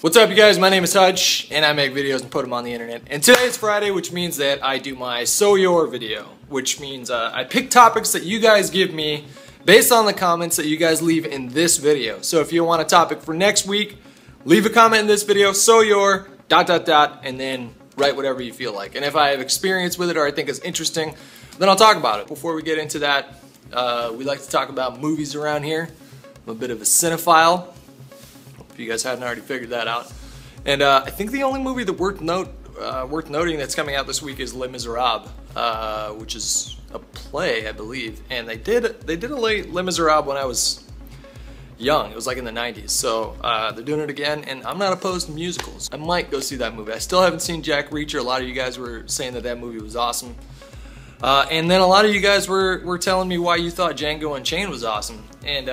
What's up, you guys? My name is Hutch, and I make videos and put them on the internet. And today is Friday, which means that I do my So You're video, which means I pick topics that you guys give me based on the comments that you guys leave in this video. So if you want a topic for next week, leave a comment in this video, So You're ... and then write whatever you feel like. And if I have experience with it or I think it's interesting, then I'll talk about it. Before we get into that, we like to talk about movies around here. I'm a bit of a cinephile, if you guys hadn't already figured that out. And I think the only movie that worth noting that's coming out this week is Les Miserables, which is a play, I believe. And they did a Les Miserables when I was young. It was like in the 90s. So they're doing it again, and I'm not opposed to musicals. I might go see that movie. I still haven't seen Jack Reacher. A lot of you guys were saying that movie was awesome. And then a lot of you guys were telling me why you thought Django Unchained was awesome. And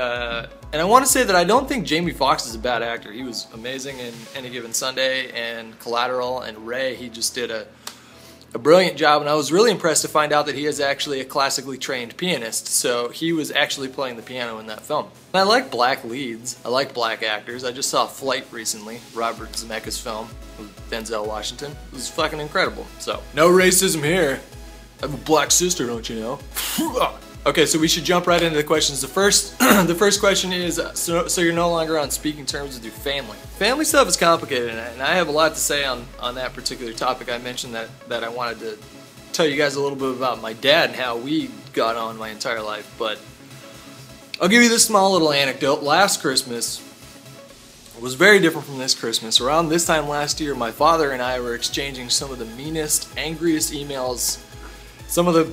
I want to say that I don't think Jamie Foxx is a bad actor. He was amazing in Any Given Sunday and Collateral and Ray. He just did a brilliant job, and I was really impressed to find out that he is actually a classically trained pianist. So he was actually playing the piano in that film. And I like black leads. I like black actors. I just saw Flight recently, Robert Zemeckis' film with Denzel Washington. It was fucking incredible. So no racism here. I have a black sister, don't you know? Okay, so we should jump right into the questions. The first question is, so you're no longer on speaking terms with your family. Family stuff is complicated, and I have a lot to say on that particular topic. I mentioned that I wanted to tell you guys a little bit about my dad and how we got on my entire life, but I'll give you this small little anecdote. Last Christmas was very different from this Christmas. Around this time last year, my father and I were exchanging some of the meanest, angriest emails. Some of the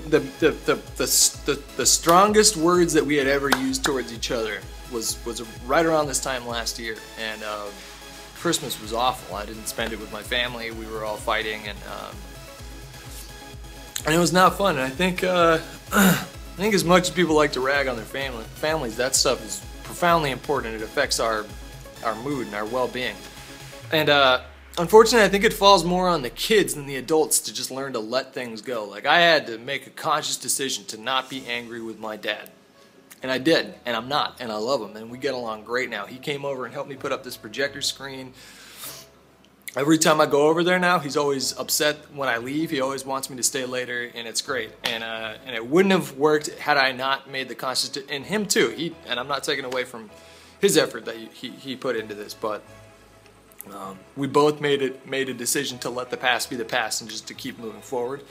strongest words that we had ever used towards each other was right around this time last year, and Christmas was awful. I didn't spend it with my family. We were all fighting, and it was not fun. And I think as much as people like to rag on their families, that stuff is profoundly important. It affects our mood and our well-being. And unfortunately, I think it falls more on the kids than the adults to just learn to let things go. Like, I had to make a conscious decision to not be angry with my dad. And I did, and I'm not, and I love him, and we get along great now. He came over and helped me put up this projector screen. Every time I go over there now, he's always upset when I leave. He always wants me to stay later, and it's great. And it wouldn't have worked had I not made the conscious, and him too. And I'm not taking away from his effort that he put into this, but we both made a decision to let the past be the past and just to keep moving forward.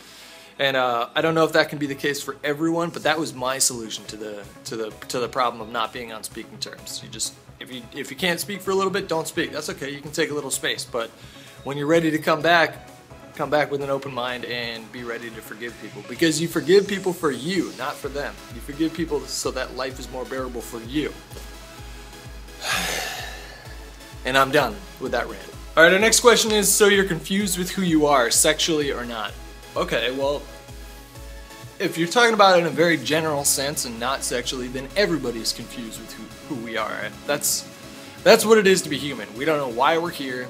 And I don't know if that can be the case for everyone, but that was my solution to the problem of not being on speaking terms. You just, if you can't speak for a little bit, don't speak. That's okay. You can take a little space, but when you're ready to come back with an open mind and be ready to forgive people, because you forgive people for you, not for them. You forgive people so that life is more bearable for you. And I'm done with that rant. Alright, our next question is, so you're confused with who you are, sexually or not? Okay, well, if you're talking about it in a very general sense and not sexually, then everybody's confused with who we are. That's what it is to be human. We don't know why we're here.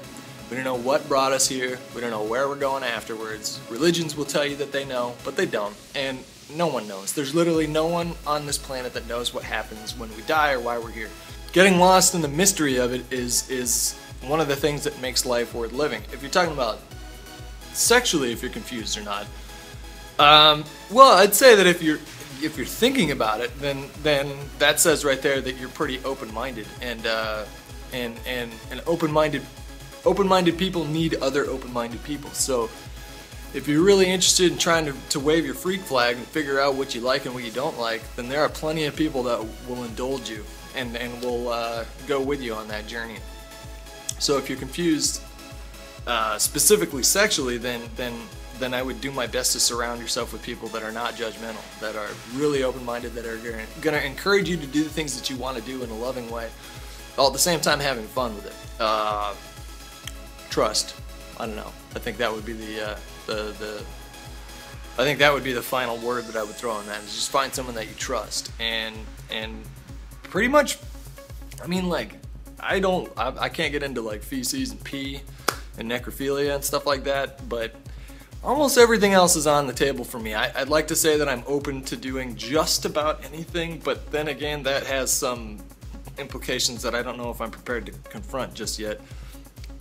We don't know what brought us here. We don't know where we're going afterwards. Religions will tell you that they know, but they don't. And no one knows. There's literally no one on this planet that knows what happens when we die or why we're here. Getting lost in the mystery of it is one of the things that makes life worth living. If you're talking about sexually, if you're confused or not, well, I'd say that if you're thinking about it, then that says right there that you're pretty open-minded, and open-minded people need other open-minded people. So if you're really interested in trying to wave your freak flag and figure out what you like and what you don't like, then there are plenty of people that will indulge you and will go with you on that journey. So if you're confused specifically sexually, then I would do my best to surround yourself with people that are not judgmental, that are really open-minded, that are going to encourage you to do the things that you want to do in a loving way, while at the same time having fun with it. Trust. I don't know. I think that would be the final word that I would throw on that, is just find someone that you trust. And pretty much, I mean, like, I can't get into like feces and pee and necrophilia and stuff like that, but almost everything else is on the table for me. I'd like to say that I'm open to doing just about anything, but then again, that has some implications that I don't know if I'm prepared to confront just yet.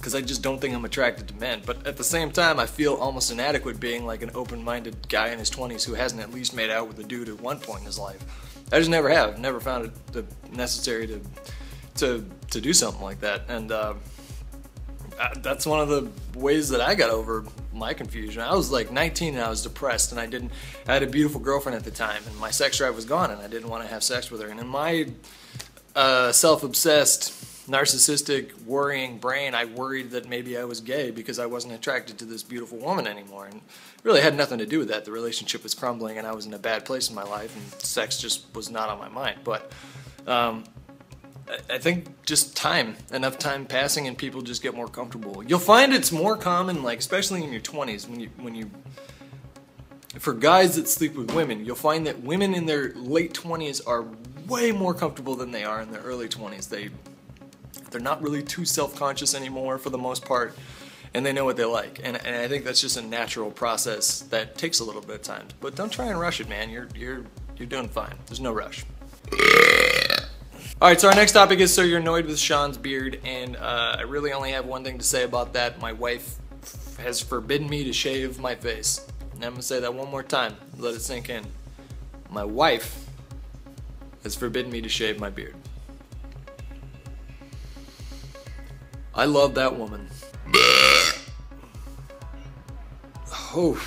because I just don't think I'm attracted to men. But at the same time, I feel almost inadequate being like an open-minded guy in his 20s who hasn't at least made out with a dude at one point in his life. I just never have. Never found it necessary to do something like that. And that's one of the ways that I got over my confusion. I was like 19 and I was depressed, and I had a beautiful girlfriend at the time, and my sex drive was gone, and I didn't want to have sex with her. And in my self-obsessed, narcissistic, worrying brain, I worried that maybe I was gay because I wasn't attracted to this beautiful woman anymore. And it really had nothing to do with that. The relationship was crumbling and I was in a bad place in my life, and sex just was not on my mind. But I think just enough time passing, and people just get more comfortable. You'll find it's more common, like especially in your 20s, for guys that sleep with women, you'll find that women in their late 20s are way more comfortable than they are in their early 20s. They're not really too self-conscious anymore for the most part, and they know what they like. And I think that's just a natural process that takes a little bit of time. But don't try and rush it, man. You're doing fine. There's no rush. Alright, so our next topic is, so you're annoyed with Shawns' beard, and I really only have one thing to say about that. My wife has forbidden me to shave my face. And I'm going to say that one more time. Let it sink in. My wife has forbidden me to shave my beard. I love that woman. Oh.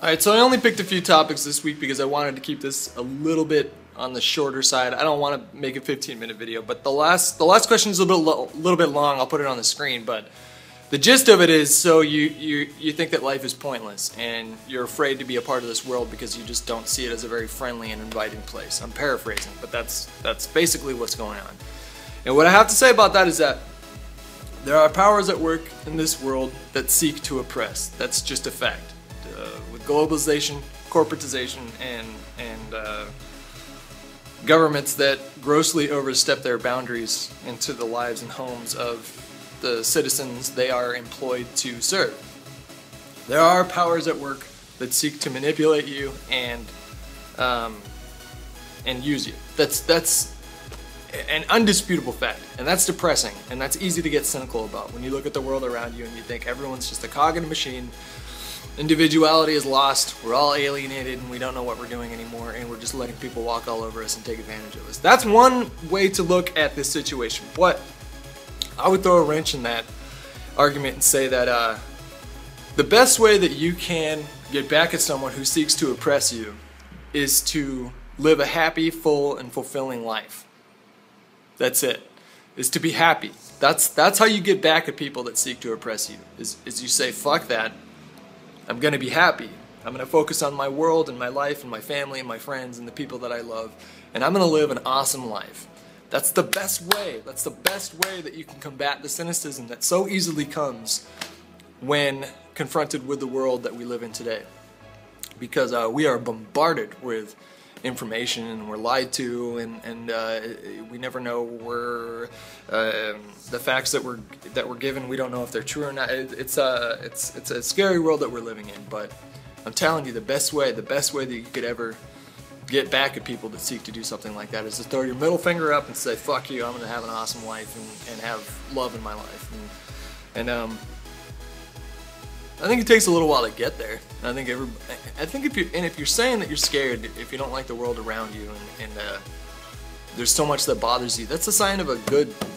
Alright, so I only picked a few topics this week because I wanted to keep this a little bit on the shorter side. I don't want to make a 15-minute video, but the last question is a little bit long. I'll put it on the screen, but the gist of it is, so you think that life is pointless, and you're afraid to be a part of this world because you just don't see it as a very friendly and inviting place. I'm paraphrasing, but that's basically what's going on. And what I have to say about that is that there are powers at work in this world that seek to oppress. That's just a fact. With globalization, corporatization, and governments that grossly overstep their boundaries into the lives and homes of the citizens they are employed to serve. There are powers at work that seek to manipulate you and use you. That's an undisputable fact, and that's depressing, and that's easy to get cynical about when you look at the world around you and you think everyone's just a cog in a machine. Individuality is lost, we're all alienated, and we don't know what we're doing anymore, and we're just letting people walk all over us and take advantage of us. That's one way to look at this situation, but I would throw a wrench in that argument and say that the best way that you can get back at someone who seeks to oppress you is to live a happy, full, and fulfilling life. That's it. Is to be happy. That's how you get back at people that seek to oppress you. Is you say, fuck that. I'm going to be happy. I'm going to focus on my world and my life and my family and my friends and the people that I love. And I'm going to live an awesome life. That's the best way. That's the best way that you can combat the cynicism that so easily comes when confronted with the world that we live in today. Because we are bombarded with information, and we're lied to, and we never know where the facts that we're given, we don't know if they're true or not. It's a scary world that we're living in. But I'm telling you, the best way that you could ever get back at people that seek to do something like that is to throw your middle finger up and say, fuck you, I'm going to have an awesome life and have love in my life. And I think it takes a little while to get there. I think if you're saying that you're scared, if you don't like the world around you, and there's so much that bothers you, that's a sign of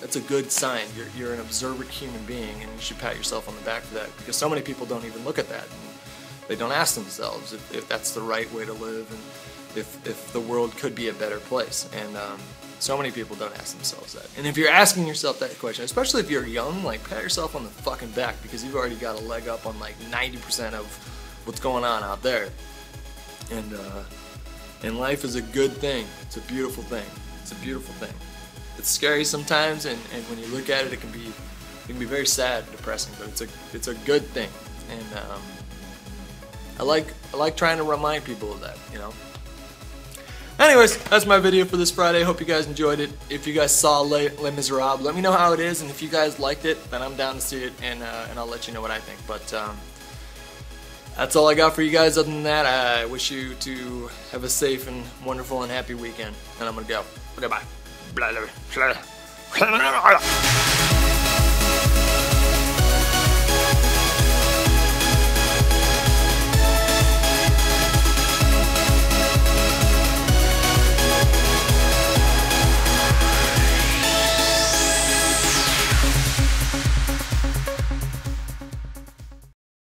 that's a good sign. You're an observant human being, and you should pat yourself on the back for that, because so many people don't even look at that. And they don't ask themselves if that's the right way to live, and if the world could be a better place. And so many people don't ask themselves that. And if you're asking yourself that question, especially if you're young, like, pat yourself on the fucking back, because you've already got a leg up on like 90% of what's going on out there. And life is a good thing. It's a beautiful thing. It's a beautiful thing. It's scary sometimes, and when you look at it, it can be very sad and depressing, but it's a good thing. And I like trying to remind people of that, you know. Anyways, that's my video for this Friday. Hope you guys enjoyed it. If you guys saw Les Miserables, let me know how it is, and if you guys liked it, then I'm down to see it, and I'll let you know what I think. But that's all I got for you guys. Other than that, I wish you to have a safe and wonderful and happy weekend, and I'm gonna go. Goodbye.